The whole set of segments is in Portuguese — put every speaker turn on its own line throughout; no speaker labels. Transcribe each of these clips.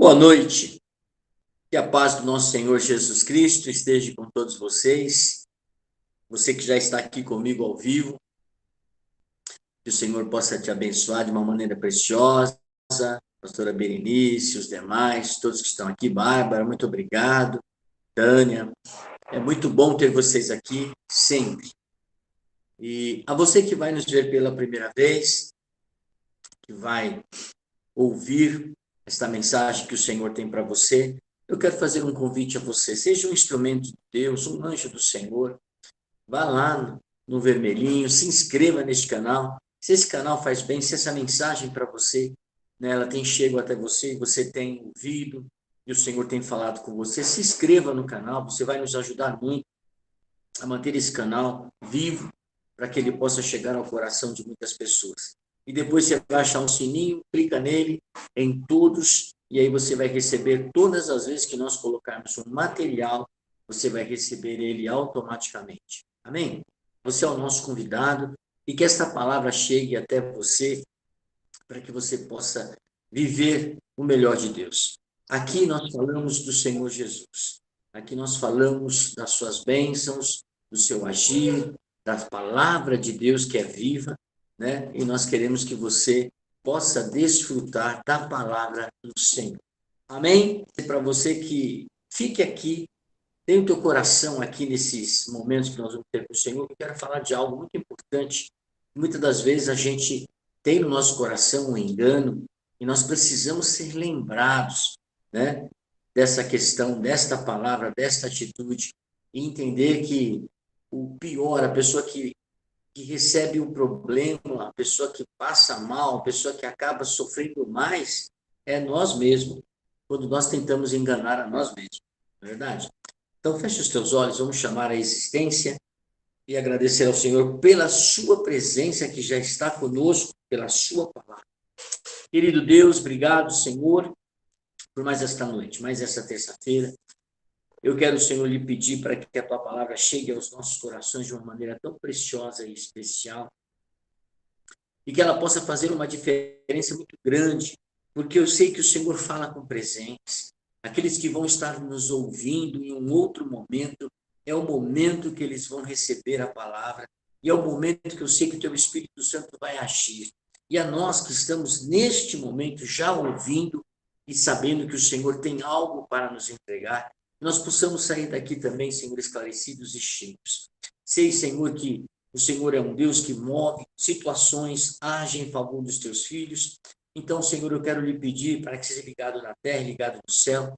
Boa noite, que a paz do nosso Senhor Jesus Cristo esteja com todos vocês, você que já está aqui comigo ao vivo, que o Senhor possa te abençoar de uma maneira preciosa, pastora Berenice, os demais, todos que estão aqui, Bárbara, muito obrigado, Tânia, é muito bom ter vocês aqui sempre. E a você que vai nos ver pela primeira vez, que vai ouvir esta mensagem que o Senhor tem para você, eu quero fazer um convite a você. Seja um instrumento de Deus, um anjo do Senhor. Vá lá no vermelhinho, se inscreva neste canal. Se esse canal faz bem, se essa mensagem para você, né, ela tem chego até você, e você tem ouvido, e o Senhor tem falado com você, se inscreva no canal, você vai nos ajudar muito a manter esse canal vivo, para que ele possa chegar ao coração de muitas pessoas. E depois você vai achar um sininho, clica nele, em todos, e aí você vai receber todas as vezes que nós colocarmos um material, você vai receber ele automaticamente. Amém? Você é o nosso convidado, e que esta palavra chegue até você, para que você possa viver o melhor de Deus. Aqui nós falamos do Senhor Jesus. Aqui nós falamos das suas bênçãos, do seu agir, da palavra de Deus que é viva, né? E nós queremos que você possa desfrutar da palavra do Senhor. Amém? E para você que fique aqui, tem o teu coração aqui nesses momentos que nós vamos ter com o Senhor, eu quero falar de algo muito importante. Muitas das vezes a gente tem no nosso coração um engano e nós precisamos ser lembrados, né, dessa questão, desta palavra, desta atitude, e entender que o pior, a pessoa que recebe o problema, a pessoa que passa mal, a pessoa que acaba sofrendo mais, é nós mesmos, quando nós tentamos enganar a nós mesmos, não é verdade? Então, feche os teus olhos, vamos chamar a existência e agradecer ao Senhor pela sua presença que já está conosco, pela sua palavra. Querido Deus, obrigado, Senhor, por mais esta noite, mais essa terça-feira. Eu quero, Senhor, lhe pedir para que a tua palavra chegue aos nossos corações de uma maneira tão preciosa e especial e que ela possa fazer uma diferença muito grande, porque eu sei que o Senhor fala com presentes. Aqueles que vão estar nos ouvindo em um outro momento, é o momento que eles vão receber a palavra, e é o momento que eu sei que o teu Espírito Santo vai agir. E a nós que estamos neste momento já ouvindo e sabendo que o Senhor tem algo para nos entregar, nós possamos sair daqui também, Senhor, esclarecidos e cheios. Sei, Senhor, que o Senhor é um Deus que move situações, age em favor dos teus filhos. Então, Senhor, eu quero lhe pedir para que seja ligado na terra, ligado no céu,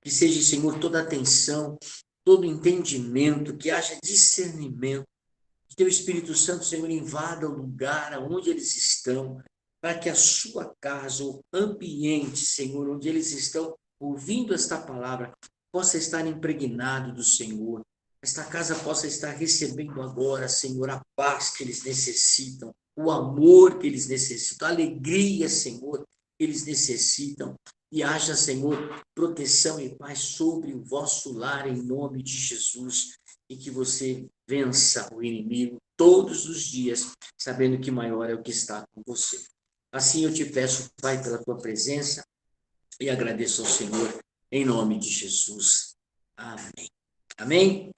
que seja, Senhor, toda atenção, todo entendimento, que haja discernimento, que teu Espírito Santo, Senhor, invada o lugar onde eles estão, para que a sua casa, o ambiente, Senhor, onde eles estão ouvindo esta palavra, possa estar impregnado do Senhor. Esta casa possa estar recebendo agora, Senhor, a paz que eles necessitam, o amor que eles necessitam, a alegria, Senhor, que eles necessitam. E haja, Senhor, proteção e paz sobre o vosso lar, em nome de Jesus, e que você vença o inimigo todos os dias, sabendo que maior é o que está com você. Assim eu te peço, Pai, pela tua presença, e agradeço ao Senhor, em nome de Jesus. Amém. Amém?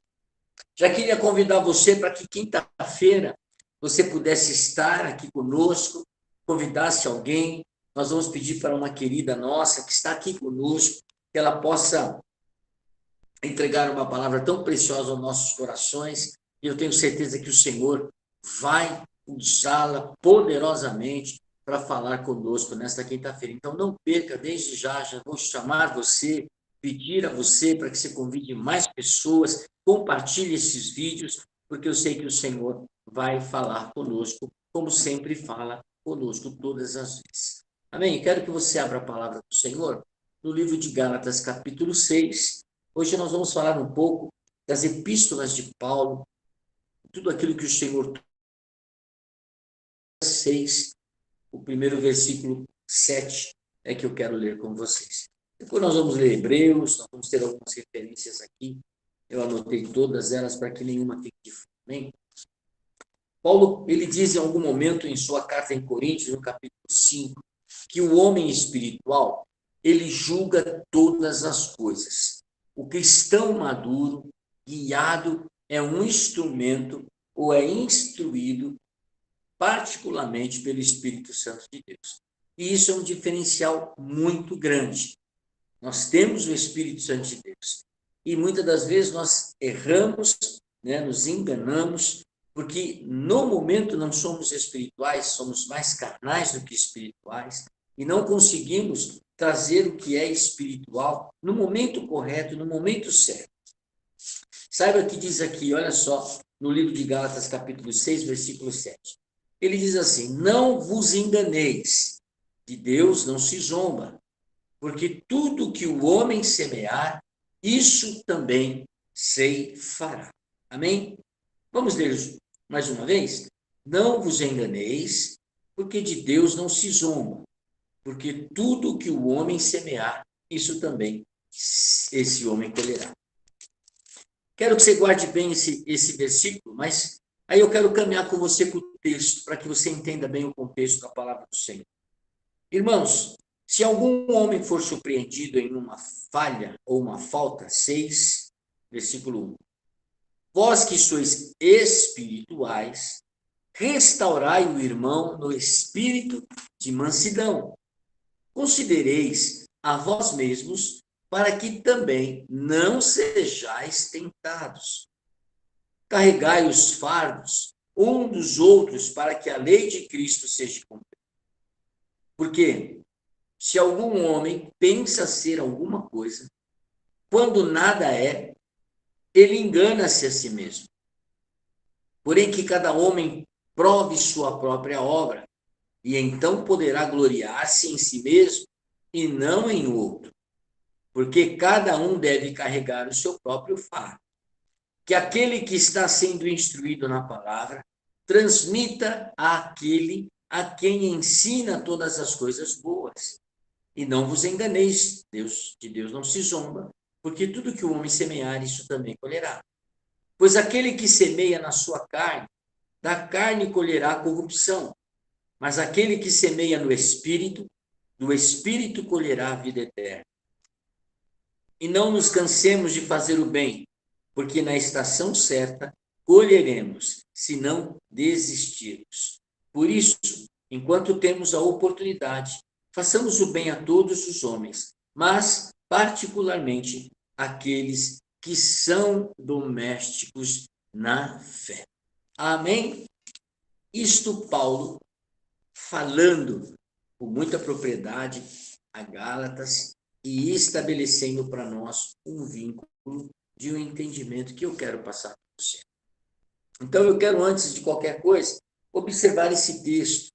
Já queria convidar você para que quinta-feira você pudesse estar aqui conosco, convidasse alguém. Nós vamos pedir para uma querida nossa que está aqui conosco, que ela possa entregar uma palavra tão preciosa aos nossos corações, e eu tenho certeza que o Senhor vai usá-la poderosamente para falar conosco nesta quinta-feira. Então, não perca, desde já vou chamar você, pedir a você para que você convide mais pessoas, compartilhe esses vídeos, porque eu sei que o Senhor vai falar conosco, como sempre fala conosco todas as vezes. Amém? Quero que você abra a palavra do Senhor no livro de Gálatas, capítulo 6. Hoje nós vamos falar um pouco das epístolas de Paulo, tudo aquilo que o Senhor 6, o primeiro versículo 7 é que eu quero ler com vocês. Depois nós vamos ler Hebreus, nós vamos ter algumas referências aqui, eu anotei todas elas para que nenhuma fique de fora. Amém? Paulo, ele diz em algum momento em sua carta em Coríntios, no capítulo 5, que o homem espiritual, ele julga todas as coisas. O cristão maduro, guiado, é um instrumento ou é instruído particularmente pelo Espírito Santo de Deus. E isso é um diferencial muito grande. Nós temos o Espírito Santo de Deus. E muitas das vezes nós erramos, né, nos enganamos, porque no momento não somos espirituais, somos mais carnais do que espirituais, e não conseguimos trazer o que é espiritual no momento correto, no momento certo. Saiba o que diz aqui, olha só, no livro de Gálatas, capítulo 6, versículo 7. Ele diz assim: não vos enganeis, de Deus não se zomba, porque tudo que o homem semear, isso também se fará. Amém? Vamos ler mais uma vez? Não vos enganeis, porque de Deus não se zomba, porque tudo que o homem semear, isso também esse homem colherá. Quero que você guarde bem esse versículo, mas aí eu quero caminhar com você com o texto, para que você entenda bem o contexto da palavra do Senhor. Irmãos, se algum homem for surpreendido em uma falha ou uma falta, 6, versículo 1. Vós que sois espirituais, restaurai o irmão no espírito de mansidão. Considereis a vós mesmos, para que também não sejais tentados. Carregai os fardos um dos outros, para que a lei de Cristo seja cumprida. Porque se algum homem pensa ser alguma coisa, quando nada é, ele engana-se a si mesmo. Porém que cada homem prove sua própria obra, e então poderá gloriar-se em si mesmo e não em outro. Porque cada um deve carregar o seu próprio fardo. Que aquele que está sendo instruído na palavra transmita àquele a quem ensina todas as coisas boas. E não vos enganeis, de Deus não se zomba, porque tudo que o homem semear, isso também colherá. Pois aquele que semeia na sua carne, da carne colherá corrupção, mas aquele que semeia no Espírito, do Espírito colherá a vida eterna. E não nos cansemos de fazer o bem, porque na estação certa colheremos, se não desistirmos. Por isso, enquanto temos a oportunidade, façamos o bem a todos os homens, mas particularmente àqueles que são domésticos na fé. Amém? Isto Paulo falando com muita propriedade a Gálatas e estabelecendo para nós um vínculo de um entendimento que eu quero passar para você. Então, eu quero, antes de qualquer coisa, observar esse texto,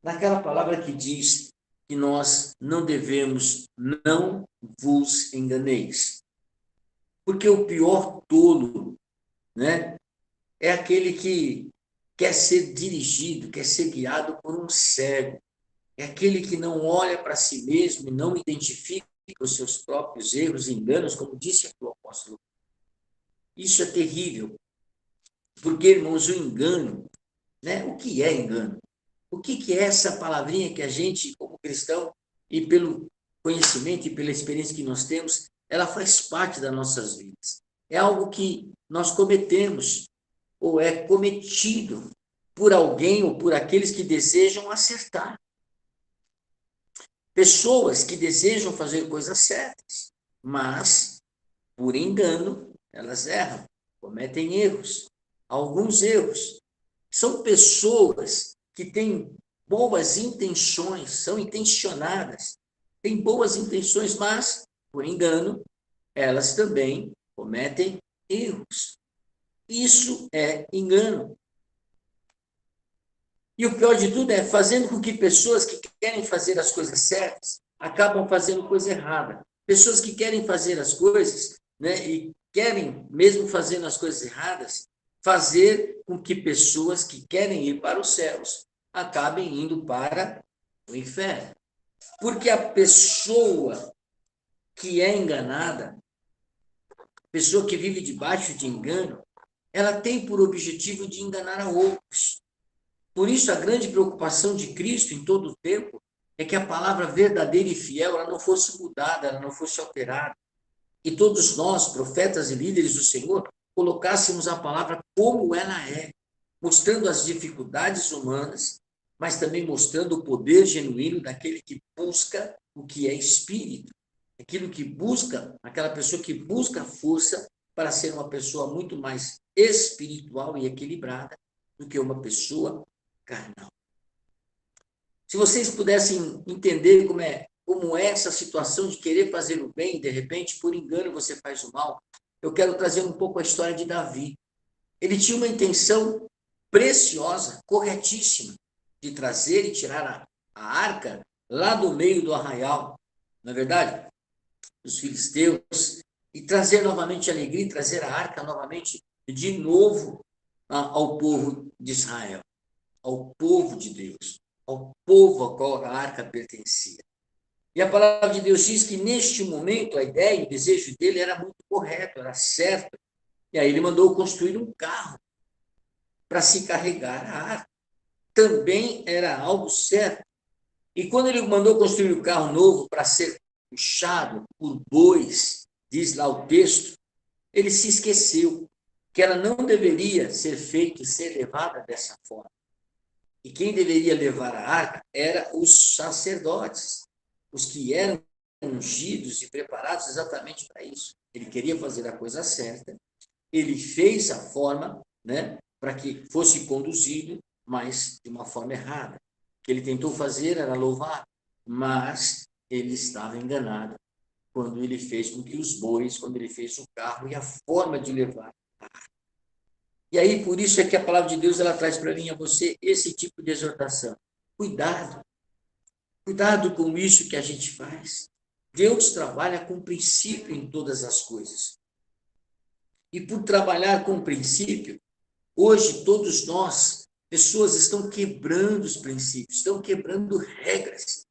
naquela palavra que diz que nós não devemos, não vos enganeis. Porque o pior tolo, né, é aquele que quer ser dirigido, quer ser guiado por um cego. É aquele que não olha para si mesmo e não identifica os seus próprios erros e enganos, como disse aqui o apóstolo. Isso é terrível. Porque, irmãos, o engano, né? O que é engano? O que é essa palavrinha que a gente, como cristão, e pelo conhecimento e pela experiência que nós temos, ela faz parte das nossas vidas. É algo que nós cometemos, ou é cometido por alguém ou por aqueles que desejam acertar. Pessoas que desejam fazer coisas certas, mas, por engano, elas erram, cometem erros. Alguns erros. São pessoas que têm boas intenções, são intencionadas, têm boas intenções, mas, por engano, elas também cometem erros. Isso é engano. E o pior de tudo é fazendo com que pessoas que querem fazer as coisas certas acabam fazendo coisa errada. Pessoas que querem fazer as coisas, né, e querem, mesmo fazendo as coisas erradas, fazer com que pessoas que querem ir para os céus acabem indo para o inferno. Porque a pessoa que é enganada, pessoa que vive debaixo de engano, ela tem por objetivo de enganar a outros. Por isso, a grande preocupação de Cristo em todo o tempo é que a palavra verdadeira e fiel ela não fosse mudada, ela não fosse alterada. E todos nós, profetas e líderes do Senhor, colocássemos a palavra como ela é, mostrando as dificuldades humanas, mas também mostrando o poder genuíno daquele que busca o que é espírito, aquilo que busca, aquela pessoa que busca força para ser uma pessoa muito mais espiritual e equilibrada do que uma pessoa carnal. Se vocês pudessem entender como é essa situação de querer fazer o bem, de repente, por engano, você faz o mal, eu quero trazer um pouco a história de Davi. Ele tinha uma intenção preciosa, corretíssima, de trazer e tirar a arca lá do meio do arraial, não é verdade? Dos filisteus, e trazer novamente alegria, trazer a arca novamente de novo ao povo de Israel, ao povo de Deus, ao povo ao qual a arca pertencia. E a palavra de Deus diz que neste momento a ideia e o desejo dele era muito correto, era certo. E aí ele mandou construir um carro para se carregar a arca. Também era algo certo. E quando ele mandou construir o carro novo para ser puxado por bois, diz lá o texto, ele se esqueceu que ela não deveria ser feita e ser levada dessa forma. E quem deveria levar a arca eram os sacerdotes, os que eram ungidos e preparados exatamente para isso. Ele queria fazer a coisa certa, ele fez a forma, né, para que fosse conduzido, mas de uma forma errada. O que ele tentou fazer era louvar, mas ele estava enganado quando ele fez com que os bois, quando ele fez o carro e a forma de levar. E aí, por isso é que a palavra de Deus ela traz para mim e a você esse tipo de exortação. Cuidado. Cuidado com isso que a gente faz. Deus trabalha com princípio em todas as coisas. E por trabalhar com princípio, hoje todos nós, pessoas estão quebrando os princípios, estão quebrando regras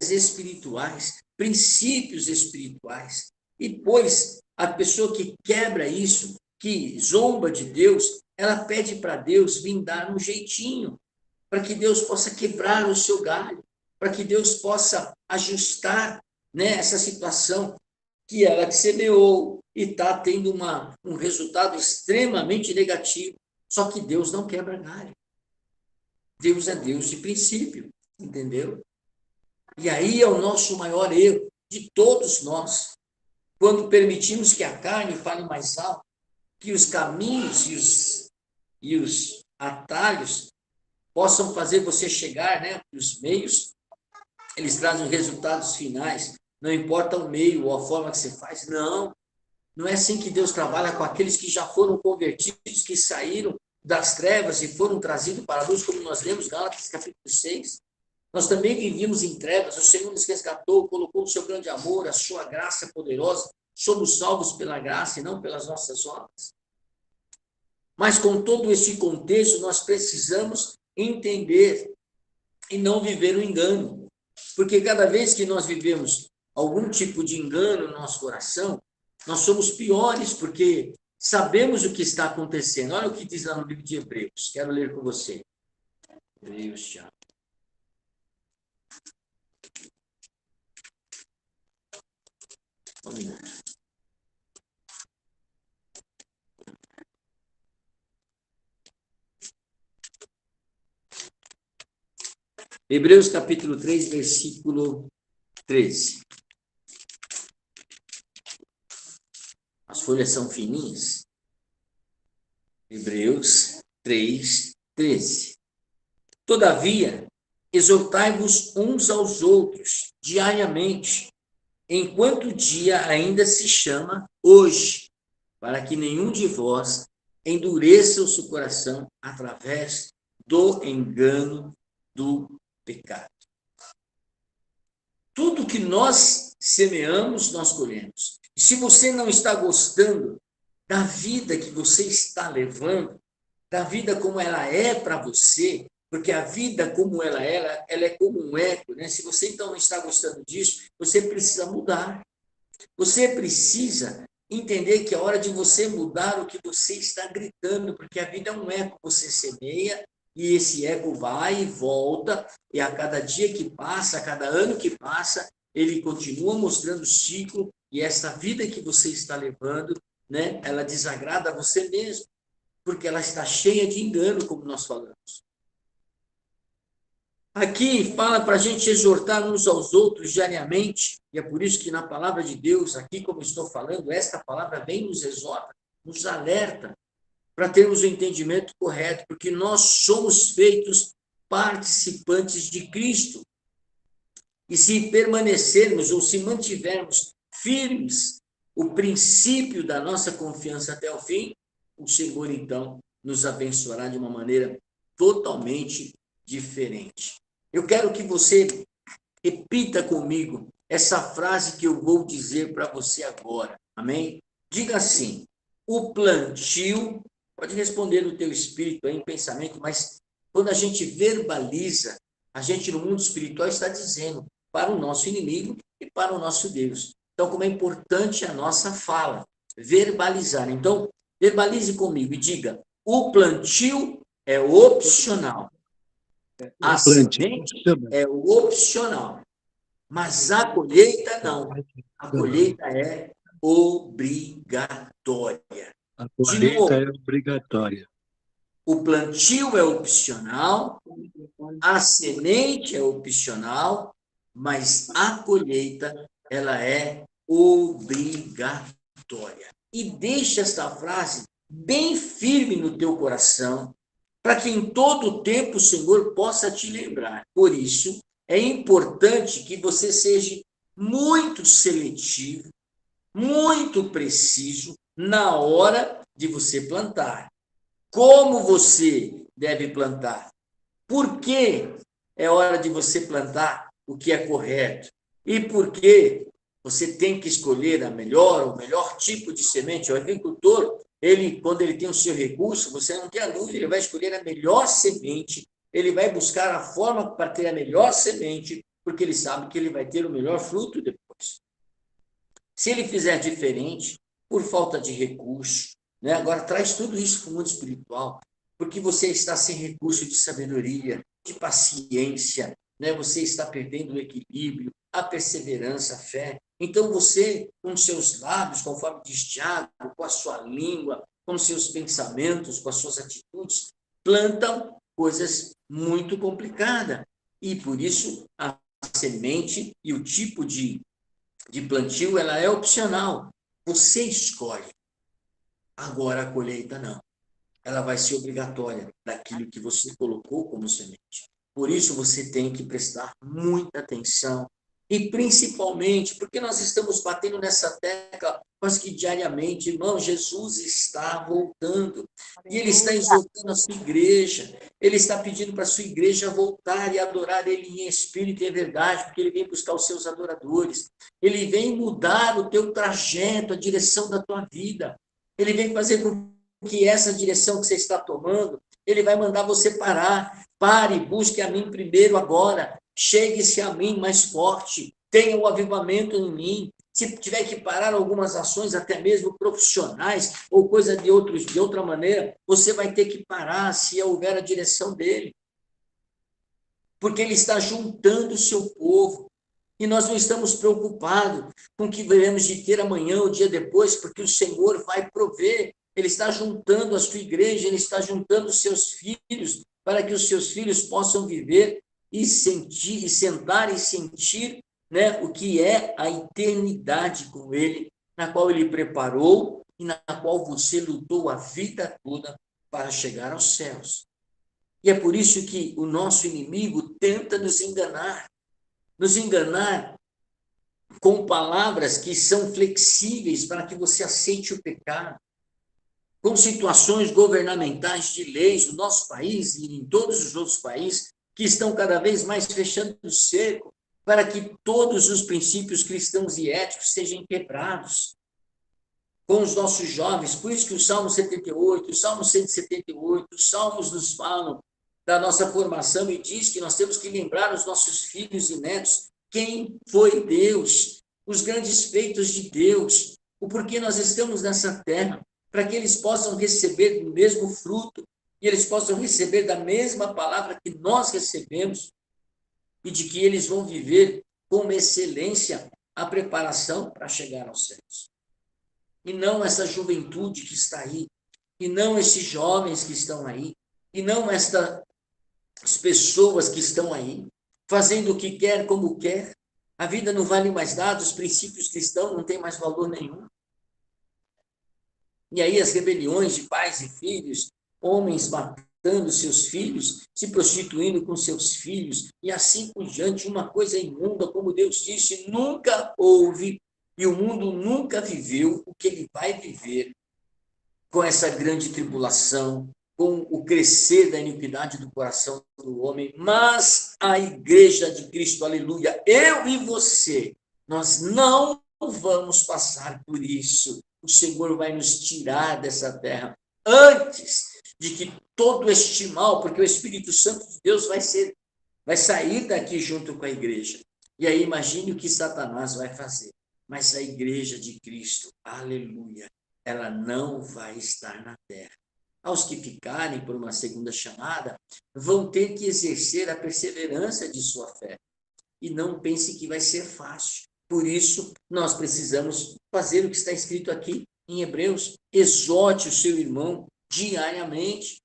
espirituais, princípios espirituais. E pois a pessoa que quebra isso, que zomba de Deus, ela pede para Deus vir dar um jeitinho, para que Deus possa quebrar o seu galho, para que Deus possa ajustar, né, essa situação que ela semeou e está tendo um resultado extremamente negativo. Só que Deus não quebra galho. Deus é Deus de princípio, entendeu? E aí é o nosso maior erro, de todos nós, quando permitimos que a carne fale mais alto, que os caminhos e os atalhos possam fazer você chegar, né? Os meios, eles trazem resultados finais. Não importa o meio ou a forma que você faz. Não é assim que Deus trabalha com aqueles que já foram convertidos, que saíram das trevas e foram trazidos para a luz, como nós lemos Gálatas capítulo 6. Nós também vivíamos em trevas, o Senhor nos resgatou, colocou o seu grande amor, a sua graça poderosa, somos salvos pela graça e não pelas nossas obras. Mas com todo esse contexto, nós precisamos entender e não viver o engano. Porque cada vez que nós vivemos algum tipo de engano no nosso coração, nós somos piores, porque sabemos o que está acontecendo. Olha o que diz lá no livro de Hebreus. Quero ler com você. Hebreus, já. Um minuto. Hebreus capítulo 3, versículo 13. As folhas são fininhas. Hebreus 3, 13. Todavia, exortai-vos uns aos outros diariamente, enquanto o dia ainda se chama hoje, para que nenhum de vós endureça o seu coração através do engano do pecado. Tudo que nós semeamos, nós colhemos. E se você não está gostando da vida que você está levando, da vida como ela é para você, porque a vida como ela é como um eco, né? Se você então não está gostando disso, você precisa mudar. Você precisa entender que é hora de você mudar o que você está gritando, porque a vida é um eco, você semeia E esse eco vai e volta, e a cada dia que passa, a cada ano que passa, ele continua mostrando o ciclo, e essa vida que você está levando, né, ela desagrada a você mesmo, porque ela está cheia de engano, como nós falamos. Aqui fala para a gente exortar uns aos outros diariamente, e é por isso que na palavra de Deus, aqui como estou falando, esta palavra vem nos exorta, nos alerta, para termos o entendimento correto, porque nós somos feitos participantes de Cristo. E se permanecermos ou se mantivermos firmes o princípio da nossa confiança até o fim, o Senhor, então, nos abençoará de uma maneira totalmente diferente. Eu quero que você repita comigo essa frase que eu vou dizer para você agora. Amém? Diga assim: o plantio, pode responder no teu espírito aí, em pensamento, mas quando a gente verbaliza, a gente no mundo espiritual está dizendo para o nosso inimigo e para o nosso Deus. Então, como é importante a nossa fala, verbalizar. Então, verbalize comigo e diga: o plantio é opcional. A semente é opcional, mas a colheita não. A colheita é obrigatória.
A
De
colheita
novo,
é obrigatória.
o plantio é opcional, a semente é opcional, mas a colheita ela é obrigatória. E deixa esta frase bem firme no teu coração, para que em todo tempo o Senhor possa te lembrar. Por isso, é importante que você seja muito seletivo, muito preciso na hora de você plantar. Como você deve plantar? Por que é hora de você plantar o que é correto? E por que você tem que escolher o melhor tipo de semente? O agricultor, ele, quando ele tem o seu recurso, você não tem a dúvida, ele vai escolher a melhor semente, ele vai buscar a forma para ter a melhor semente, porque ele sabe que ele vai ter o melhor fruto depois. Se ele fizer diferente, por falta de recurso, né? Agora traz tudo isso para o mundo espiritual, porque você está sem recurso de sabedoria, de paciência, né? Você está perdendo o equilíbrio, a perseverança, a fé. Então você, com seus lábios, conforme diz Tiago, com a sua língua, com seus pensamentos, com as suas atitudes, plantam coisas muito complicadas. E por isso a semente e o tipo de plantio, ela é opcional. Você escolhe. Agora a colheita não. Ela vai ser obrigatória daquilo que você colocou como semente. Por isso você tem que prestar muita atenção. E principalmente, porque nós estamos batendo nessa tecla quase que diariamente, irmão, Jesus está voltando. E ele está exortando a sua igreja. Ele está pedindo para a sua igreja voltar e adorar ele em espírito e em verdade, porque ele vem buscar os seus adoradores. Ele vem mudar o teu trajeto, a direção da tua vida. Ele vem fazer com que essa direção que você está tomando, ele vai mandar você parar. Pare, busque a mim primeiro agora. Chegue-se a mim mais forte. Tenha o avivamento em mim. Se tiver que parar algumas ações, até mesmo profissionais, ou coisa de outra maneira, você vai ter que parar se houver a direção dele. Porque ele está juntando o seu povo. E nós não estamos preocupados com o que veremos de ter amanhã ou dia depois, porque o Senhor vai prover. Ele está juntando a sua igreja, ele está juntando os seus filhos, para que os seus filhos possam viver e sentir, e sentar e sentir, né, o que é a eternidade com ele, na qual ele preparou e na qual você lutou a vida toda para chegar aos céus. E é por isso que o nosso inimigo tenta nos enganar com palavras que são flexíveis para que você aceite o pecado, com situações governamentais de leis no nosso país e em todos os outros países que estão cada vez mais fechando o cerco para que todos os princípios cristãos e éticos sejam quebrados com os nossos jovens. Por isso que o Salmo 78, o Salmo 178, os Salmos nos falam da nossa formação e diz que nós temos que lembrar os nossos filhos e netos quem foi Deus, os grandes feitos de Deus, o porquê nós estamos nessa terra, para que eles possam receber o mesmo fruto e eles possam receber da mesma palavra que nós recebemos, e de que eles vão viver com excelência a preparação para chegar aos céus. E não essa juventude que está aí, e não esses jovens que estão aí, e não estas pessoas que estão aí, fazendo o que quer, como quer. A vida não vale mais nada, os princípios cristãos não têm mais valor nenhum. E aí as rebeliões de pais e filhos, homens matando seus filhos, se prostituindo com seus filhos, e assim por diante, uma coisa imunda, como Deus disse, nunca houve, e o mundo nunca viveu o que ele vai viver com essa grande tribulação, com o crescer da iniquidade do coração do homem. Mas a igreja de Cristo, aleluia, eu e você, nós não vamos passar por isso. O Senhor vai nos tirar dessa terra antes de que todo este mal, porque o Espírito Santo de Deus vai sair daqui junto com a igreja. E aí imagine o que Satanás vai fazer. Mas a igreja de Cristo, aleluia, ela não vai estar na terra. Aos que ficarem por uma segunda chamada, vão ter que exercer a perseverança de sua fé. E não pense que vai ser fácil. Por isso, nós precisamos fazer o que está escrito aqui em Hebreus. Exorte o seu irmão diariamente.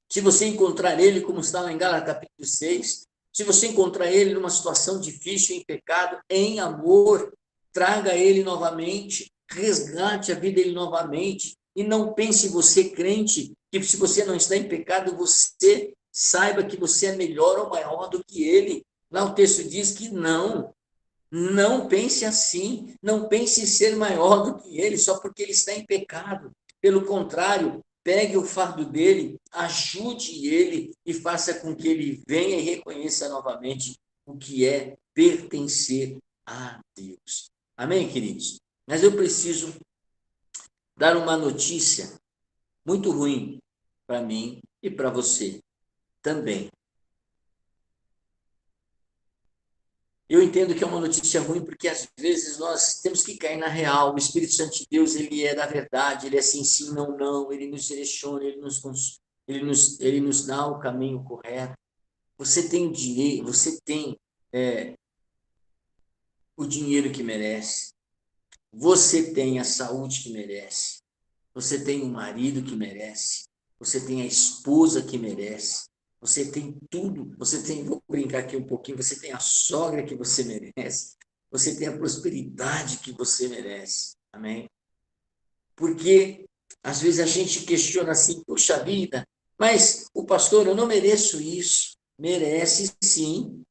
Se você encontrar ele, como está lá em Gálatas capítulo 6, se você encontrar ele numa situação difícil, em pecado, em amor, traga ele novamente, resgate a vida dele novamente, e não pense você, crente, que se você não está em pecado, você saiba que você é melhor ou maior do que ele. Lá o texto diz que não pense assim, não pense em ser maior do que ele, só porque ele está em pecado. Pelo contrário, pegue o fardo dele, ajude ele e faça com que ele venha e reconheça novamente o que é pertencer a Deus. Amém, queridos? Mas eu preciso dar uma notícia muito ruim para mim e para você também. Eu entendo que é uma notícia ruim, porque às vezes nós temos que cair na real. O Espírito Santo de Deus, ele é da verdade, ele é sim, sim, não, não, ele nos direciona, ele nos dá o caminho correto. Você tem o direito, você tem o dinheiro que merece, você tem a saúde que merece, você tem o marido que merece, você tem a esposa que merece, você tem tudo, você tem, vou brincar aqui um pouquinho, você tem a sogra que você merece, você tem a prosperidade que você merece, amém? Porque às vezes a gente questiona assim, puxa vida, mas o pastor, eu não mereço isso. Merece sim.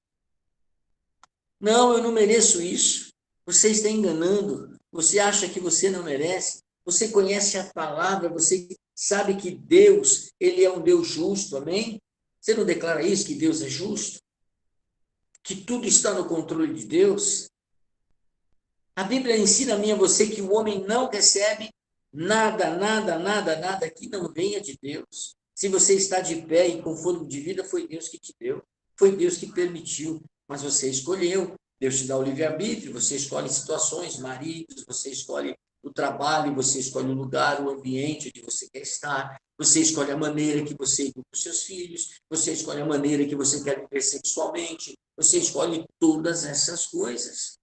Não, eu não mereço isso. Você está enganando. Você acha que você não merece. Você conhece a palavra, você sabe que Deus, ele é um Deus justo, amém? Você não declara isso, que Deus é justo? Que tudo está no controle de Deus? A Bíblia ensina a mim e a você que o homem não recebe nada, nada, nada, nada que não venha de Deus. Se você está de pé e com fôlego de vida, foi Deus que te deu. Foi Deus que permitiu, mas você escolheu. Deus te dá o livre-arbítrio, você escolhe situações, maridos, você escolhe o trabalho, você escolhe o lugar, o ambiente onde você quer estar, você escolhe a maneira que você educa os seus filhos, você escolhe a maneira que você quer viver sexualmente, você escolhe todas essas coisas.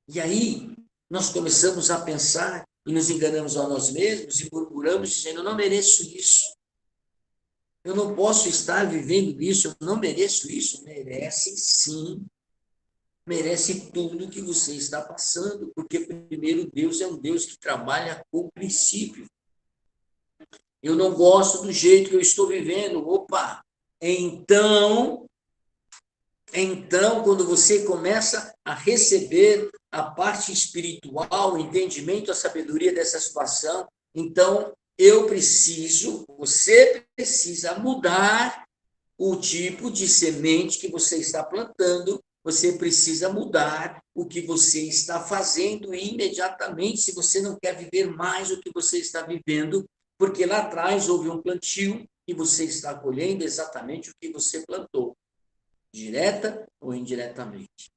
E aí, nós começamos a pensar e nos enganamos a nós mesmos e murmuramos, dizendo: eu não mereço isso. Eu não posso estar vivendo isso, eu não mereço isso. Merece sim. Merece tudo que você está passando, porque primeiro Deus é um Deus que trabalha com princípio. Eu não gosto do jeito que eu estou vivendo. Opa! Então, quando você começa a receber a parte espiritual, o entendimento, a sabedoria dessa situação, então você precisa mudar o tipo de semente que você está plantando, você precisa mudar o que você está fazendo imediatamente, se você não quer viver mais o que você está vivendo, porque lá atrás houve um plantio e você está colhendo exatamente o que você plantou, direta ou indiretamente.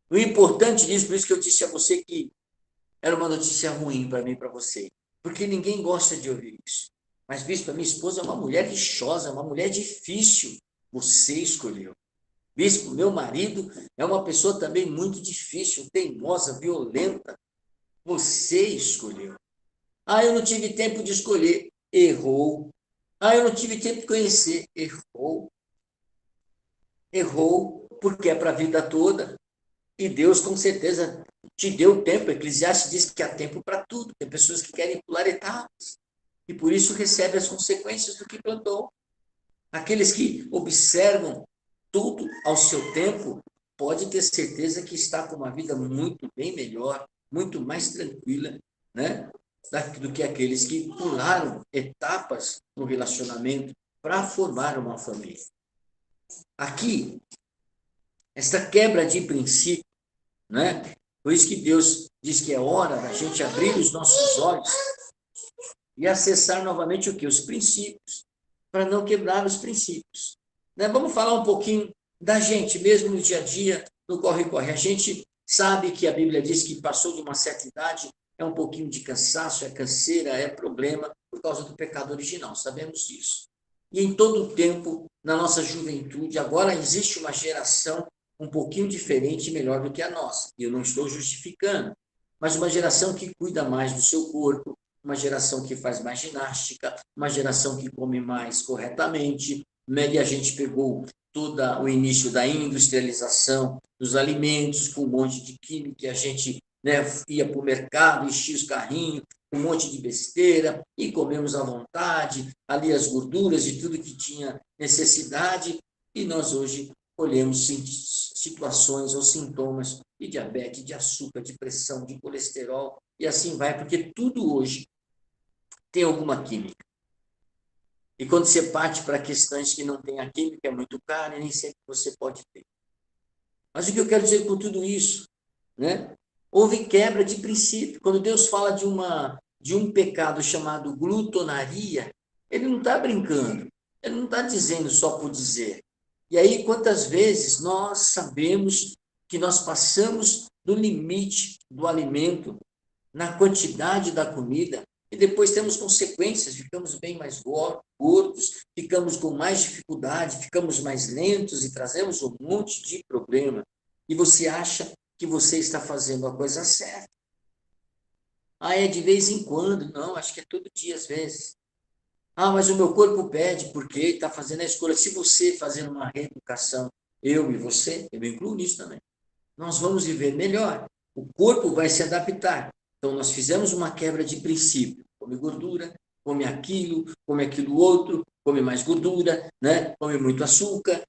O importante disso, por isso que eu disse a você que era uma notícia ruim para mim e para você. porque ninguém gosta de ouvir isso. Mas, bispo, a minha esposa é uma mulher rixosa, uma mulher difícil. Você escolheu. Bispo, meu marido é uma pessoa também muito difícil, teimosa, violenta. Você escolheu. Ah, eu não tive tempo de escolher. Errou. Ah, eu não tive tempo de conhecer. Errou. Errou, porque é para a vida toda. E Deus, com certeza, te deu tempo. Eclesiastes diz que há tempo para tudo. Tem pessoas que querem pular etapas. E por isso recebe as consequências do que plantou. Aqueles que observam tudo ao seu tempo, pode ter certeza que está com uma vida muito bem melhor, muito mais tranquila, né? Do que aqueles que pularam etapas no relacionamento para formar uma família. Aqui, esta quebra de princípio, né? Por isso que Deus diz que é hora da gente abrir os nossos olhos e acessar novamente o que? Os princípios, para não quebrar os princípios. Né? Vamos falar um pouquinho da gente, mesmo no dia a dia, no corre-corre. A gente sabe que a Bíblia diz que passou de uma certa idade, é um pouquinho de cansaço, é canseira, é problema, por causa do pecado original, sabemos disso. E em todo o tempo, na nossa juventude, agora existe uma geração um pouquinho diferente e melhor do que a nossa. E eu não estou justificando, mas uma geração que cuida mais do seu corpo, uma geração que faz mais ginástica, uma geração que come mais corretamente, né? E a gente pegou todo o início da industrialização dos alimentos, com um monte de química, que a gente, né, ia para o mercado, enchia os carrinhos, um monte de besteira, e comemos à vontade, ali as gorduras de tudo que tinha necessidade, e nós hoje colhemos situações ou sintomas de diabetes, de açúcar, de pressão, de colesterol, e assim vai, porque tudo hoje tem alguma química. E quando você parte para questões que não tem a química, é muito caro e nem sempre você pode ter. Mas o que eu quero dizer com tudo isso, né? Houve quebra de princípio. Quando Deus fala de um pecado chamado glutonaria, ele não está brincando. Ele não está dizendo só por dizer. E aí, quantas vezes nós sabemos que nós passamos do limite do alimento, na quantidade da comida, e depois temos consequências, ficamos bem mais gordos, ficamos com mais dificuldade, ficamos mais lentos e trazemos um monte de problema. E você acha que você está fazendo a coisa certa. Ah, é de vez em quando? Não, acho que é todo dia às vezes. Ah, mas o meu corpo pede, porque está fazendo a escolha. Se você fazer uma reeducação, eu e você, eu me incluo nisso também, nós vamos viver melhor. O corpo vai se adaptar. Então, nós fizemos uma quebra de princípio. Come gordura, come aquilo outro, come mais gordura, né? Come muito açúcar.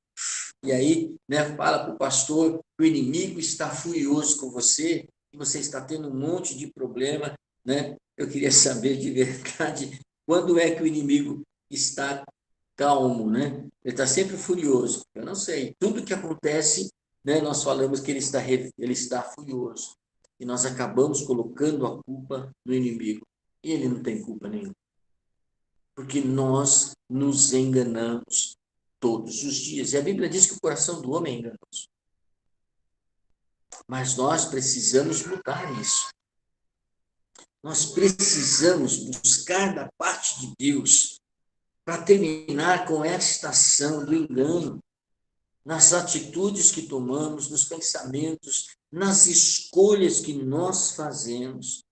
E aí, né, fala para o pastor que o inimigo está furioso com você, que você está tendo um monte de problema, né? Eu queria saber de verdade quando é que o inimigo está calmo, né? Ele está sempre furioso. Eu não sei. Tudo que acontece, né, nós falamos que ele está furioso. E nós acabamos colocando a culpa no inimigo. E ele não tem culpa nenhuma. Porque nós nos enganamos todos os dias. E a Bíblia diz que o coração do homem é enganoso. Mas nós precisamos mudar isso. Nós precisamos buscar da parte de Deus para terminar com esta ação do engano, nas atitudes que tomamos, nos pensamentos, nas escolhas que nós fazemos,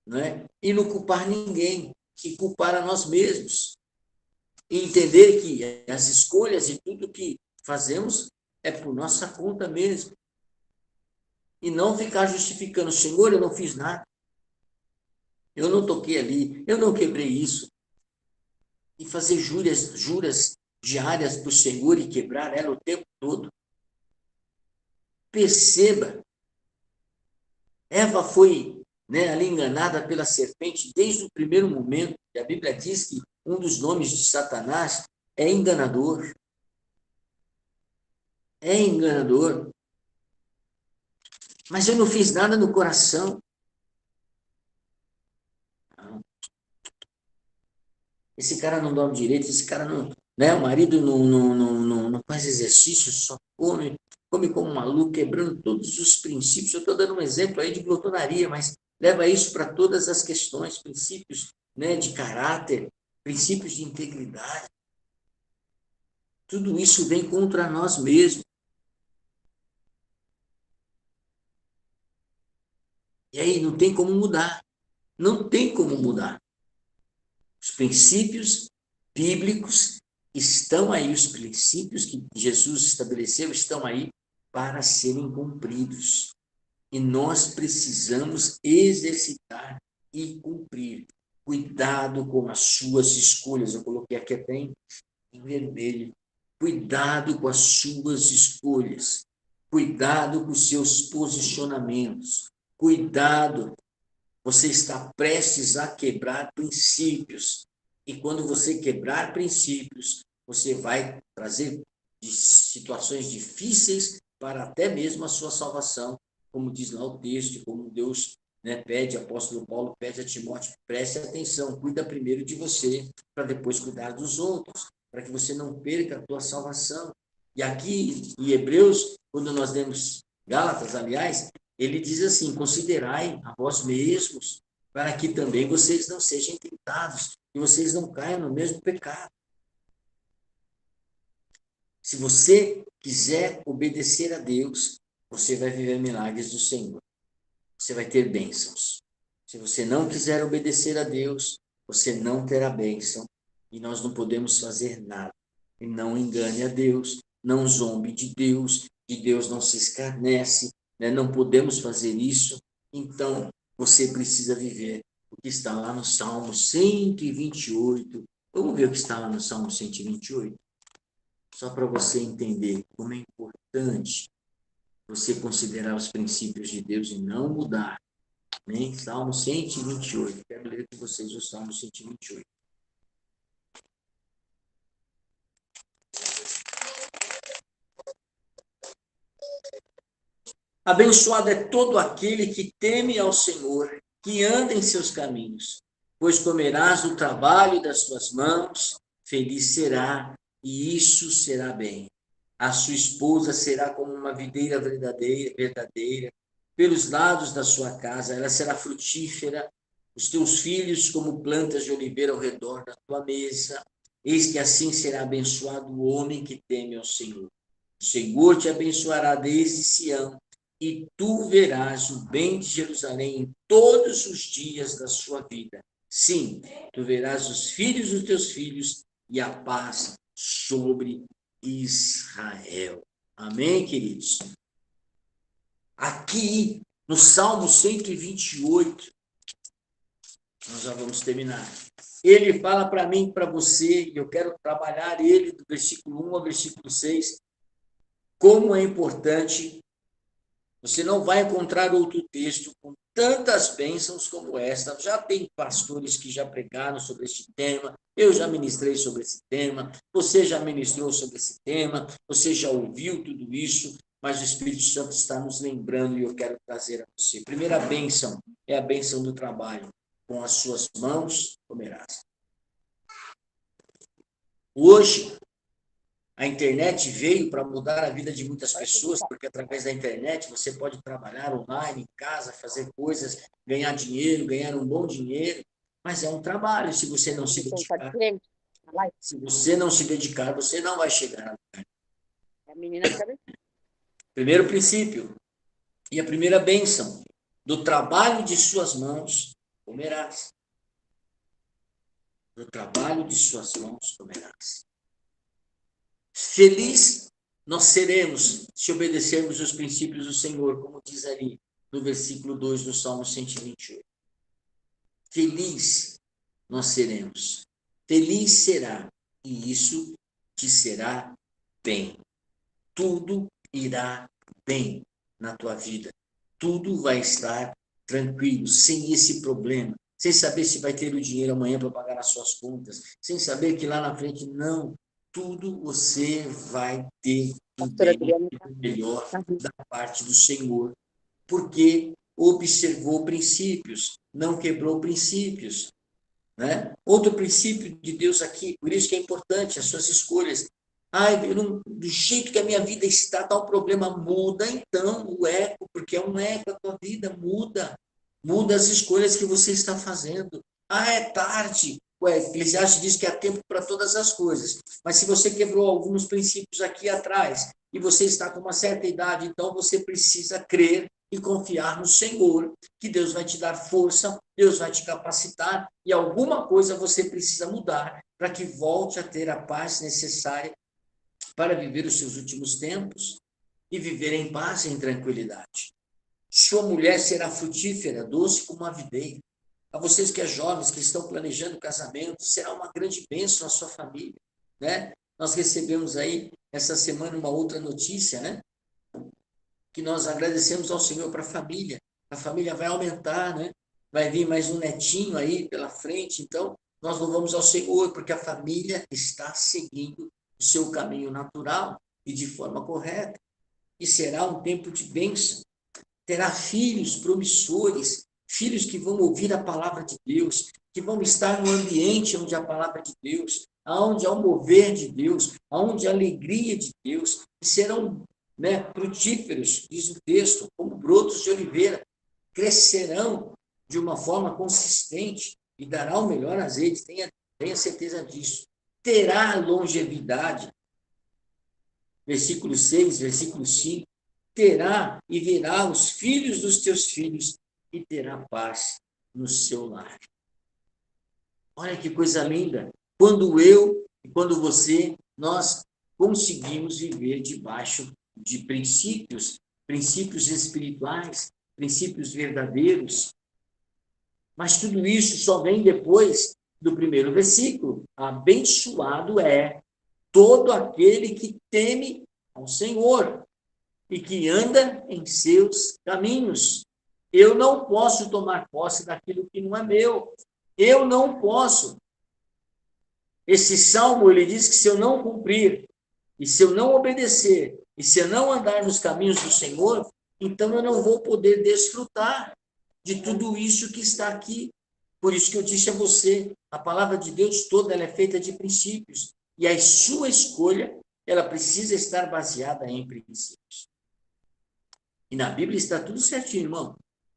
né? E não culpar ninguém, e culpar a nós mesmos. E entender que as escolhas e tudo que fazemos é por nossa conta mesmo. E não ficar justificando, Senhor, eu não fiz nada. Eu não toquei ali, eu não quebrei isso. E fazer juras diárias para o Senhor e quebrar ela o tempo todo. Perceba, Eva foi, né, ali enganada pela serpente desde o primeiro momento. E a Bíblia diz que um dos nomes de Satanás é enganador. É enganador. Mas eu não fiz nada no coração. Não. Esse cara não dorme direito, esse cara não, né? O marido não faz exercício, só come como um maluco, quebrando todos os princípios. Eu estou dando um exemplo aí de glutonaria, mas Leva isso para todas as questões, princípios, né, de caráter, princípios de integridade. Tudo isso vem contra nós mesmos. E aí não tem como mudar. Não tem como mudar. Os princípios bíblicos estão aí, os princípios que Jesus estabeleceu estão aí para serem cumpridos. E nós precisamos exercitar e cumprir. Cuidado com as suas escolhas. Eu coloquei aqui até em vermelho. Cuidado com as suas escolhas. Cuidado com os seus posicionamentos. Cuidado. Você está prestes a quebrar princípios. E quando você quebrar princípios, você vai trazer situações difíceis para até mesmo a sua salvação, como diz lá o texto, como Deus, né, pede, o apóstolo Paulo pede a Timóteo, preste atenção, cuida primeiro de você, para depois cuidar dos outros, para que você não perca a tua salvação. E aqui em Hebreus, quando nós lemos Gálatas, aliás, ele diz assim: considerai a vós mesmos, para que também vocês não sejam tentados, e vocês não caiam no mesmo pecado. Se você quiser obedecer a Deus, você vai viver milagres do Senhor. Você vai ter bênçãos. Se você não quiser obedecer a Deus, você não terá bênção. E nós não podemos fazer nada. E não engane a Deus, não zombe de Deus não se escarnece, né? Não podemos fazer isso. Então, você precisa viver o que está lá no Salmo 128. Vamos ver o que está lá no Salmo 128? Só para você entender como é importante você considerar os princípios de Deus e não mudar. Amém? Salmo 128. Quero ler com vocês o Salmo 128. Abençoado é todo aquele que teme ao Senhor, que anda em seus caminhos, pois comerás do trabalho das suas mãos, feliz será, e isso será bem. A sua esposa será como uma videira verdadeira, pelos lados da sua casa, ela será frutífera, os teus filhos como plantas de oliveira ao redor da tua mesa. Eis que assim será abençoado o homem que teme ao Senhor. O Senhor te abençoará desde Sião, e tu verás o bem de Jerusalém em todos os dias da sua vida. Sim, tu verás os filhos dos teus filhos e a paz sobre Israel. Amém, queridos? Aqui, no Salmo 128, nós já vamos terminar. Ele fala para mim e para você, e eu quero trabalhar ele do versículo 1 ao versículo 6, como é importante. Você não vai encontrar outro texto com tantas bênçãos como esta. Já tem pastores que já pregaram sobre este tema, eu já ministrei sobre esse tema, você já ministrou sobre esse tema, você já ouviu tudo isso, mas o Espírito Santo está nos lembrando e eu quero trazer a você. Primeira bênção é a bênção do trabalho. Com as suas mãos comerás. Hoje, a internet veio para mudar a vida de muitas pessoas, porque através da internet você pode trabalhar online, em casa, fazer coisas, ganhar dinheiro, ganhar um bom dinheiro, mas é um trabalho. Se você não se dedicar, você não vai chegar a lugar. Primeiro princípio e a primeira bênção: do trabalho de suas mãos comerás. Do trabalho de suas mãos comerás. Feliz nós seremos se obedecermos os princípios do Senhor, como diz ali no versículo 2 do Salmo 128. Feliz nós seremos. Feliz será, e isso te será bem. Tudo irá bem na tua vida. Tudo vai estar tranquilo, sem esse problema, sem saber se vai ter o dinheiro amanhã para pagar as suas contas, sem saber que lá na frente não. Tudo você vai ter o melhor da parte do Senhor, porque observou princípios, não quebrou princípios, né? Outro princípio de Deus aqui, por isso que é importante as suas escolhas. Ai, do jeito que a minha vida está, tá um problema, muda então o eco, porque é um eco, a tua vida muda. Muda as escolhas que você está fazendo. Ah, é tarde. Ué, Eclesiastes diz que há tempo para todas as coisas. Mas se você quebrou alguns princípios aqui atrás e você está com uma certa idade, então você precisa crer e confiar no Senhor, que Deus vai te dar força, Deus vai te capacitar e alguma coisa você precisa mudar para que volte a ter a paz necessária para viver os seus últimos tempos e viver em paz e em tranquilidade. Sua mulher será frutífera, doce como a videira. A vocês que é jovens, que estão planejando casamento, será uma grande bênção à sua família, né? Nós recebemos aí essa semana uma outra notícia, né? Que nós agradecemos ao Senhor para a família vai aumentar, né? Vai vir mais um netinho aí pela frente, então nós louvamos ao Senhor porque a família está seguindo o seu caminho natural e de forma correta. E será um tempo de bênção. Terá filhos promissores, filhos que vão ouvir a palavra de Deus, que vão estar no ambiente onde a palavra de Deus, aonde há o mover de Deus, aonde a alegria de Deus, e serão, né, frutíferos, diz o texto, como brotos de oliveira, crescerão de uma forma consistente e dará o melhor azeite, tenha certeza disso. Terá longevidade, versículo 6, versículo 5, terá e verá os filhos dos teus filhos e terá paz no seu lar. Olha que coisa linda. Quando eu e quando você, nós conseguimos viver debaixo de princípios espirituais, princípios verdadeiros. Mas tudo isso só vem depois do primeiro versículo. Abençoado é todo aquele que teme ao Senhor e que anda em seus caminhos. Eu não posso tomar posse daquilo que não é meu. Eu não posso. Esse salmo, ele diz que se eu não cumprir, e se eu não obedecer, e se eu não andar nos caminhos do Senhor, então eu não vou poder desfrutar de tudo isso que está aqui. Por isso que eu disse a você, a palavra de Deus toda ela é feita de princípios, e a sua escolha, ela precisa estar baseada em princípios. E na Bíblia está tudo certinho, irmão.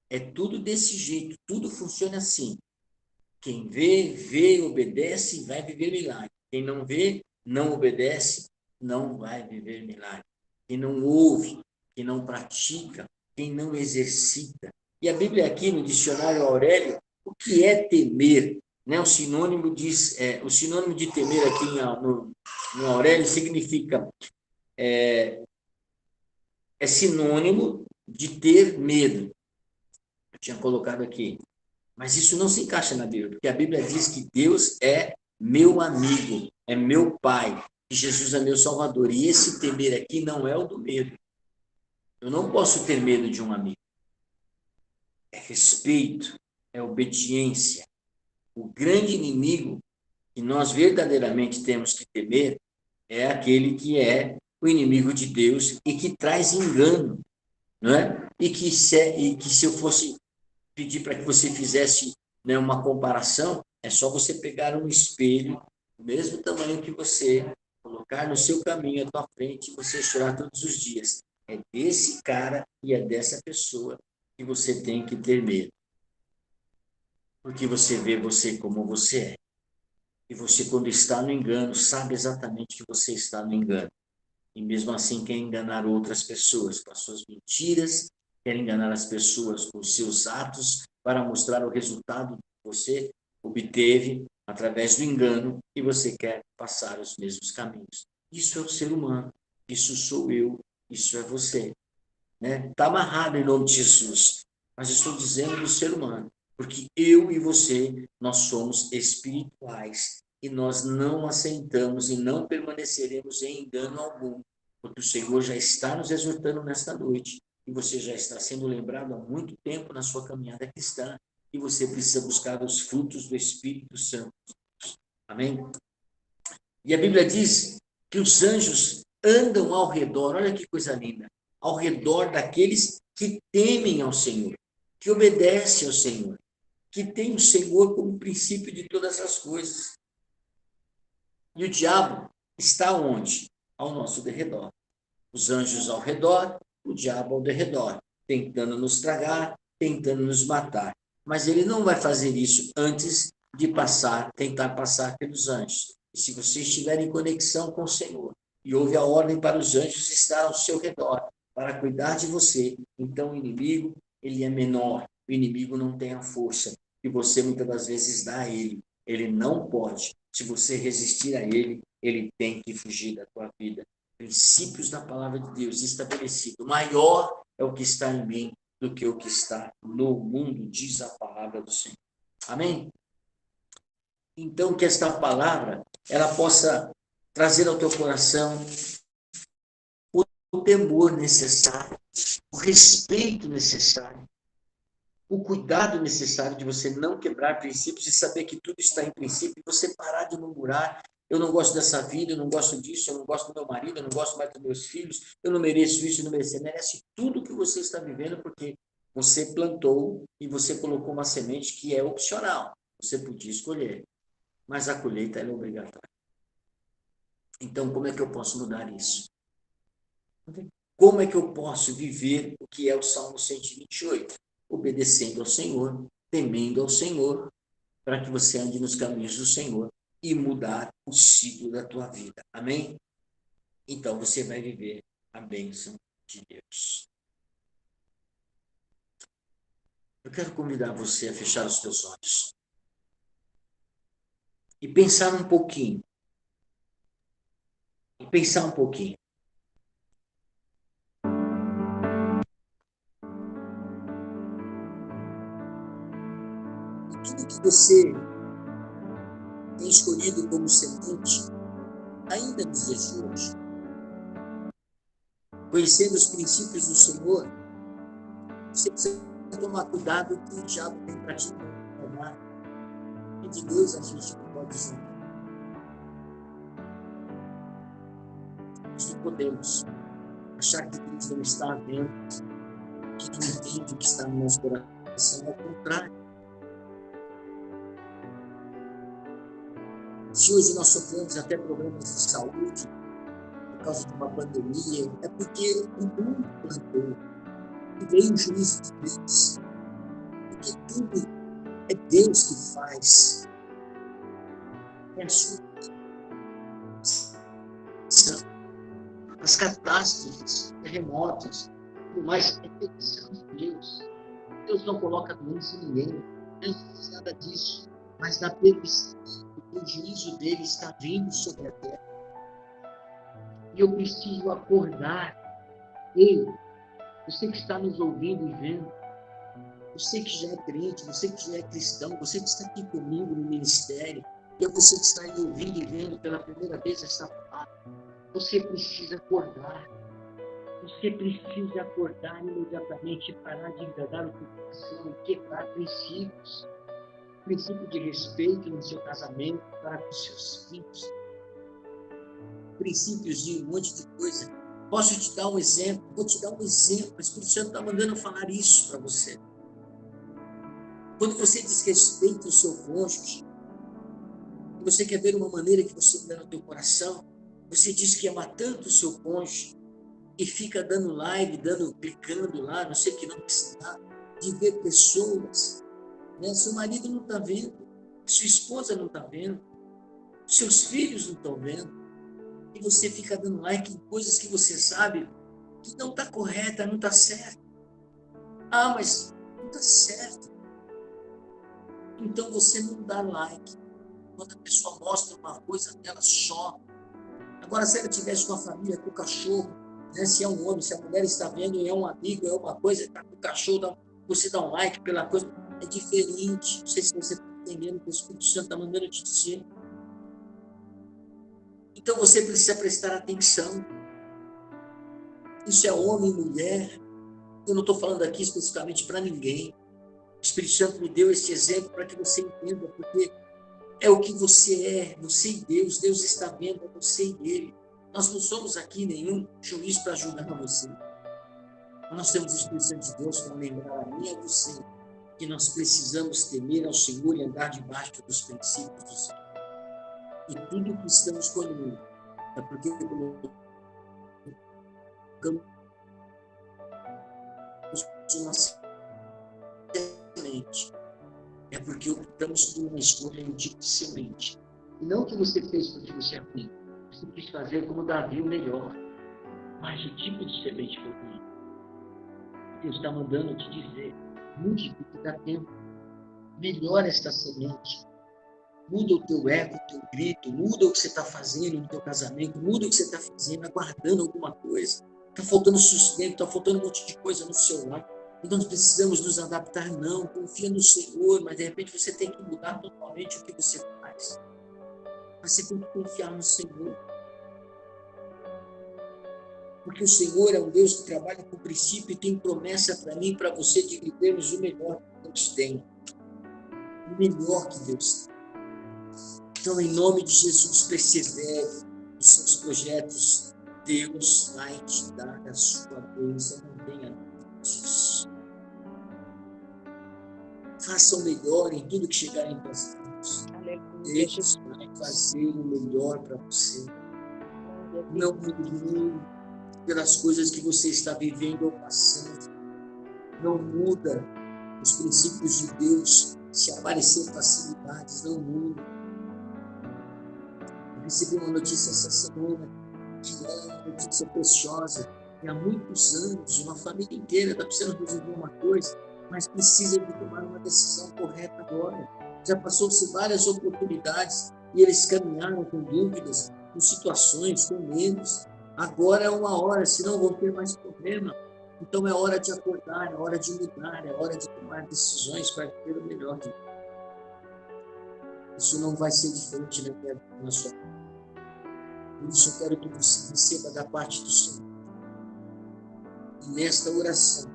É tudo desse jeito, tudo funciona assim. Quem vê, obedece e vai viver milagre. Quem não vê, não obedece, não vai viver milagre. Quem não ouve, quem não pratica, quem não exercita. E a Bíblia aqui no dicionário Aurélio, o que é temer? Né? O sinônimo de temer aqui no Aurélio significa é sinônimo de ter medo. Eu tinha colocado aqui. Mas isso não se encaixa na Bíblia, porque a Bíblia diz que Deus é meu amigo, é meu Pai, que Jesus é meu Salvador. E esse temer aqui não é o do medo. Eu não posso ter medo de um amigo. É respeito, é obediência. O grande inimigo que nós verdadeiramente temos que temer é aquele que é o inimigo de Deus e que traz engano, não é? E que se eu fosse pedir para que você fizesse, né, uma comparação, é só você pegar um espelho, do mesmo tamanho que você, colocar no seu caminho à tua frente e você chorar todos os dias. É desse cara e é dessa pessoa que você tem que ter medo. Porque você vê você como você é. E você, quando está no engano, sabe exatamente que você está no engano. E mesmo assim quer enganar outras pessoas com as suas mentiras, quer enganar as pessoas com os seus atos para mostrar o resultado que você obteve através do engano e você quer passar os mesmos caminhos. Isso é o ser humano, isso sou eu, isso é você. Está amarrado em nome de Jesus, mas estou dizendo do ser humano, porque eu e você, nós somos espirituais e nós não aceitamos e não permaneceremos em engano algum, porque o Senhor já está nos exortando nesta noite e você já está sendo lembrado há muito tempo na sua caminhada cristã e você precisa buscar os frutos do Espírito Santo. Amém? E a Bíblia diz que os anjos andam ao redor, olha que coisa linda, ao redor daqueles que temem ao Senhor, que obedecem ao Senhor, que tem o Senhor como princípio de todas as coisas. E o diabo está onde? Ao nosso derredor. Os anjos ao redor, o diabo ao derredor, tentando nos tragar, tentando nos matar. Mas ele não vai fazer isso antes de tentar passar pelos anjos. E se você estiver em conexão com o Senhor, e houve a ordem para os anjos estar ao seu redor, para cuidar de você, então o inimigo, ele é menor, o inimigo não tem a força que você muitas das vezes dá a ele. Ele não pode. Se você resistir a ele, ele tem que fugir da tua vida. Princípios da palavra de Deus estabelecido. Maior é o que está em mim do que o que está no mundo, diz a palavra do Senhor. Amém? Então, que esta palavra, ela possa trazer ao teu coração o temor necessário, o respeito necessário, o cuidado necessário de você não quebrar princípios e saber que tudo está em princípio, e você parar de murmurar. Eu não gosto dessa vida, eu não gosto disso, eu não gosto do meu marido, eu não gosto mais dos meus filhos, eu não mereço isso, eu não mereço. Você merece tudo que você está vivendo, porque você plantou e você colocou uma semente que é opcional. Você podia escolher, mas a colheita é obrigatória. Então, como é que eu posso mudar isso? Como é que eu posso viver o que é o Salmo 128? Obedecendo ao Senhor, temendo ao Senhor, para que você ande nos caminhos do Senhor e mudar o ciclo da tua vida. Amém? Então você vai viver a bênção de Deus. Eu quero convidar você a fechar os teus olhos e pensar um pouquinho. Tudo que você tem escolhido como semente, ainda nos dias de hoje, conhecendo os princípios do Senhor, você precisa tomar cuidado que o diabo tem para te tomar. E de Deus a gente não pode juntar. Nós não podemos achar que Deus não está vendo, que não entende o que está no nosso coração. Ao contrário. Se hoje nós sofremos até problemas de saúde, por causa de uma pandemia, é porque o mundo plantou e veio o juízo de Deus. Porque tudo é Deus que faz. É a sua bênção. As catástrofes, terremotos, tudo mais, é bênção de Deus. Deus não coloca doença em ninguém. Deus não faz nada disso. Mas na permissão, o juízo dele está vindo sobre a terra. E eu preciso acordar. Ei, você que está nos ouvindo e vendo, você que já é crente, você que já é cristão, você que está aqui comigo no ministério, e é você que está aí ouvindo e vendo pela primeira vez essa palavra, você precisa acordar. Você precisa acordar imediatamente e parar de enganar o teu coração e quebrar princípios. Princípio de respeito no seu casamento, para com seus filhos. Princípios de um monte de coisa. Posso te dar um exemplo? Vou te dar um exemplo. O Espírito Santo está mandando falar isso para você. Quando você desrespeita o seu cônjuge, e você quer ver uma maneira que você engana o teu coração, você diz que ama tanto o seu cônjuge, e fica dando live, clicando lá, não sei o que não precisar, de ver pessoas, né? Seu marido não está vendo, sua esposa não está vendo, seus filhos não estão vendo, e você fica dando like em coisas que você sabe que não está correta, não está certo. Ah, mas não está certo. Então você não dá like. Quando a pessoa mostra uma coisa, ela só. Agora, se ela estivesse com a família, com o cachorro, né? Se é um homem, se a mulher está vendo, é um amigo, é uma coisa, está com o cachorro, você dá um like pela coisa, é diferente. Não sei se você está entendendo o que o Espírito Santo está mandando te dizer. Então você precisa prestar atenção. Isso é homem e mulher. Eu não estou falando aqui especificamente para ninguém. O Espírito Santo me deu este exemplo para que você entenda, porque é o que você é, você e Deus. Deus está vendo você e Ele. Nós não somos aqui nenhum juiz para julgar você. Nós temos o Espírito Santo de Deus para lembrar a mim e a você que nós precisamos temer ao Senhor e andar debaixo dos princípios do Senhor. E tudo que estamos colhendo é porque colocamos o nosso semente, é porque optamos por uma escolha de tipo de semente. E não que você fez porque você é ruim. Você quis fazer como Davi o melhor. Mas o tipo de semente foi ruim. Deus está mandando te dizer, mude porque dá tempo. Melhora esta semente. Muda o teu eco, o teu grito, muda o que você está fazendo no teu casamento, muda o que você está fazendo, aguardando alguma coisa. Está faltando sustento, está faltando um monte de coisa no seu lar. E nós precisamos nos adaptar, não. Confia no Senhor, mas de repente você tem que mudar totalmente o que você faz. Mas você tem que confiar no Senhor. Porque o Senhor é um Deus que trabalha com princípio e tem promessa para mim e para você de vivermos o melhor que Deus tem. O melhor que Deus tem. Então, em nome de Jesus, persevere nos seus projetos. Deus vai te dar a sua bênção, não tenha dúvida disso. Faça o melhor em tudo que chegar em tuas mãos. Deus vai fazer o melhor para você. Não murmure pelas coisas que você está vivendo ou passando. Não muda os princípios de Deus. Se aparecer facilidades, não muda. Eu recebi uma notícia essa semana que é uma notícia preciosa. E há muitos anos, uma família inteira está precisando resolver uma coisa, mas precisa de tomar uma decisão correta agora. Já passou-se várias oportunidades e eles caminharam com dúvidas, com situações, com medos. Agora é uma hora, senão vão ter mais problema. Então é hora de acordar, é hora de mudar, é hora de tomar decisões para ter o melhor de Deus. Isso não vai ser diferente na minha vida, na sua vida. Por isso eu quero que você receba da parte do Senhor. E nesta oração,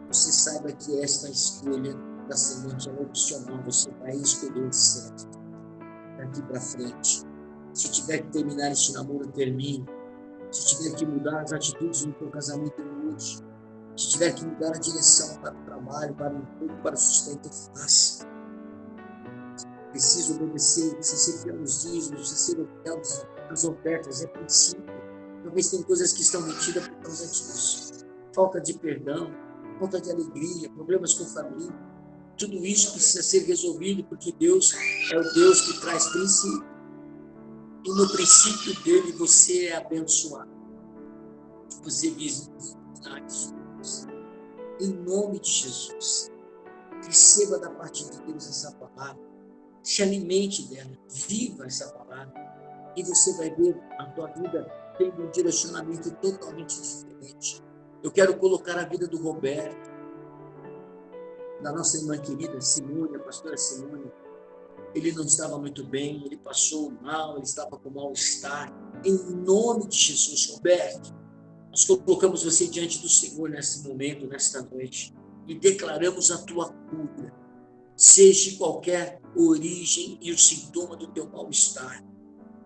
você saiba que esta escolha da semente é opcional. Você vai escolher o certo daqui para frente. Se tiver que terminar este namoro, termine. Se tiver que mudar as atitudes no teu casamento, mude. Se tiver que mudar a direção para o trabalho, para o emprego, para o sustento, faça. Precisa obedecer, precisa ser fiel nos dízimos, precisa ser fiel nas ofertas, é princípio. Talvez tem coisas que estão metidas por causa disso. Falta de perdão, falta de alegria, problemas com família. Tudo isso precisa ser resolvido, porque Deus é o Deus que traz princípio. E no princípio dele você é abençoado. Você vive milagres de Deus. Em nome de Jesus, receba da parte de Deus essa palavra. Se alimente dela, viva essa palavra. E você vai ver a tua vida tendo um direcionamento totalmente diferente. Eu quero colocar a vida do Roberto, da nossa irmã querida Simone, a pastora Simone. Ele não estava muito bem, ele passou mal, ele estava com mal-estar. Em nome de Jesus, Roberto, nós colocamos você diante do Senhor nesse momento, nesta noite, e declaramos a tua cura, seja qualquer origem e o sintoma do teu mal-estar,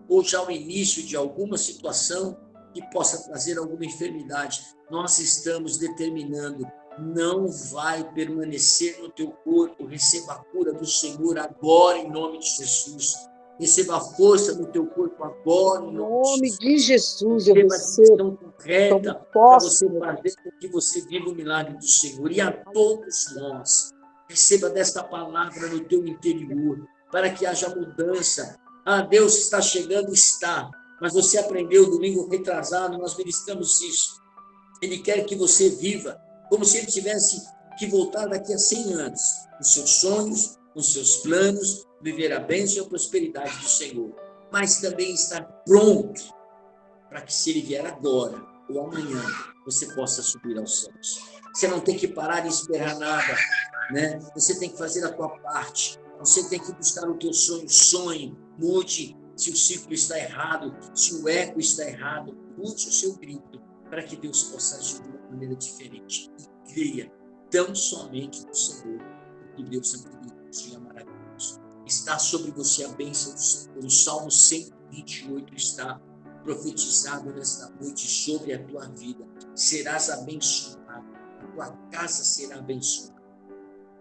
ou já o início de alguma situação que possa trazer alguma enfermidade. Nós estamos determinando, não vai permanecer no teu corpo. Receba a cura do Senhor agora, em nome de Jesus. Receba a força no teu corpo agora, em nome de Jesus. Receba a decisão correta para você fazer com que você viva o milagre do Senhor. E a todos nós, receba desta palavra no teu interior, para que haja mudança. Ah, Deus está chegando, está. Mas você aprendeu domingo retrasado, nós ministramos isso. Ele quer que você viva como se ele tivesse que voltar daqui a 100 anos, nos seus sonhos, nos seus planos, viver a bênção e a prosperidade do Senhor. Mas também estar pronto para que, se ele vier agora ou amanhã, você possa subir aos céus. Você não tem que parar e esperar nada, né? Você tem que fazer a tua parte. Você tem que buscar o teu sonho. Sonhe, mude. Se o ciclo está errado, se o eco está errado, mude o seu grito, para que Deus possa agir de uma maneira diferente. E creia tão somente no Senhor, porque Deus é poderoso e é maravilhoso. Está sobre você a bênção do Senhor. O Salmo 128 está profetizado nesta noite sobre a tua vida. Serás abençoado, a tua casa será abençoada,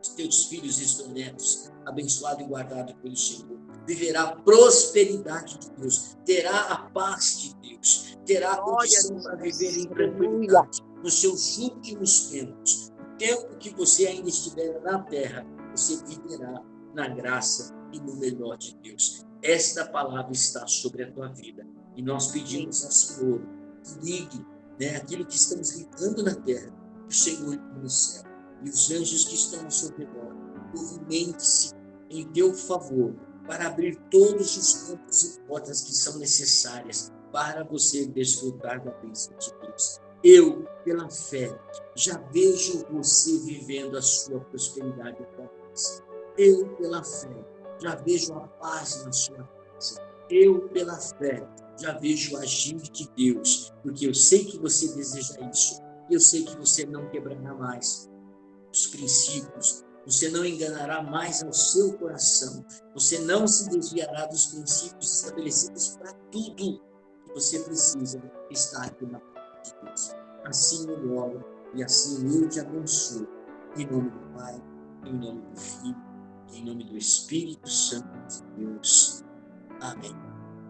os teus filhos e os teus netos abençoado e guardado pelo Senhor. Viverá a prosperidade de Deus, terá a paz de Deus, terá a condição para viver em tranquilidade nos seus últimos tempos. tempo que você ainda estiver na terra, você viverá na graça e no melhor de Deus. Esta palavra está sobre a tua vida. E nós pedimos ao Senhor que ligue, né, aquilo que estamos ligando na terra, que o Senhor ligue no céu. E os anjos que estão ao seu redor, movimente-se em teu favor, para abrir todos os campos e portas que são necessárias para você desfrutar da bênção de Deus. Eu, pela fé, já vejo você vivendo a sua prosperidade. Eu, pela fé, já vejo a paz na sua casa. Eu, pela fé, já vejo o agir de Deus, porque eu sei que você deseja isso. Eu sei que você não quebrará mais os princípios, você não enganará mais ao seu coração, você não se desviará dos princípios estabelecidos para tudo que você precisa estar aqui na palavra de Deus. Assim eu oro e assim eu te abençoo. Em nome do Pai, em nome do Filho, em nome do Espírito Santo de Deus. Amém.